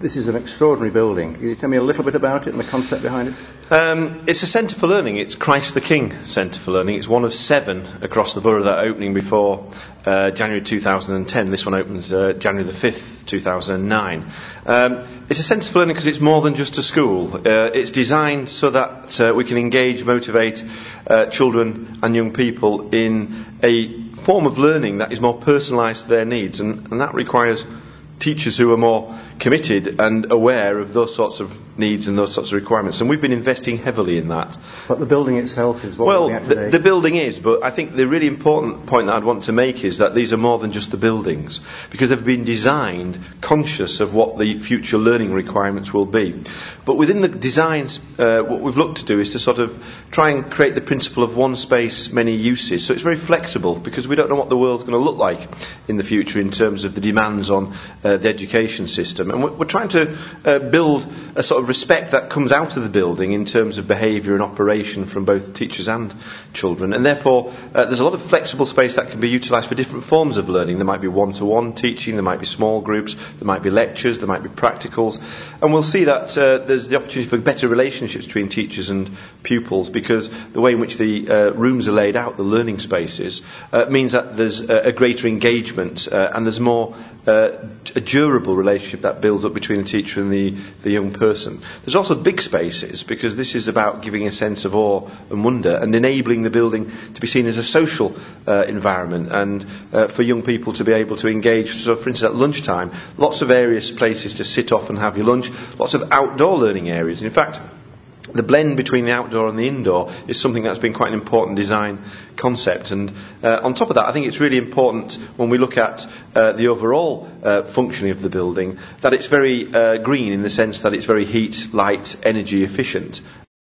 This is an extraordinary building. Can you tell me a little bit about it and the concept behind it? It's a centre for learning. It's Christ the King Centre for Learning. It's one of 7 across the borough that are opening before January 2010. This one opens January the 5th, 2009. It's a centre for learning because it's more than just a school. It's designed so that we can engage, motivate children and young people in a form of learning that is more personalised to their needs, and that requires teachers who are more committed and aware of those sorts of needs and those sorts of requirements, and we've been investing heavily in that. But the building itself is what we're looking at today. The building is, but I think the really important point that I'd want to make is that these are more than just the buildings, because they've been designed conscious of what the future learning requirements will be. But within the designs, what we've looked to do is to sort of try and create the principle of one space, many uses. So it's very flexible, because we don't know what the world's going to look like in the future in terms of the demands on the education system. And we're trying to build a sort of respect that comes out of the building in terms of behaviour and operation from both teachers and children. And therefore, there's a lot of flexible space that can be utilised for different forms of learning. There might be one-to-one teaching, there might be small groups, there might be lectures, there might be practicals. And we'll see that there's the opportunity for better relationships between teachers and pupils, because the way in which the rooms are laid out, the learning spaces, means that there's a greater engagement and there's more a durable relationship that builds up between the teacher and the young person. There's also big spaces, because this is about giving a sense of awe and wonder and enabling the building to be seen as a social environment, and for young people to be able to engage. So for instance, at lunchtime, lots of various places to sit off and have your lunch, lots of outdoor learning areas. In fact, the blend between the outdoor and the indoor is something that's been quite an important design concept. And on top of that, I think it's really important when we look at the overall functioning of the building that it's very green, in the sense that it's very heat, light, energy efficient.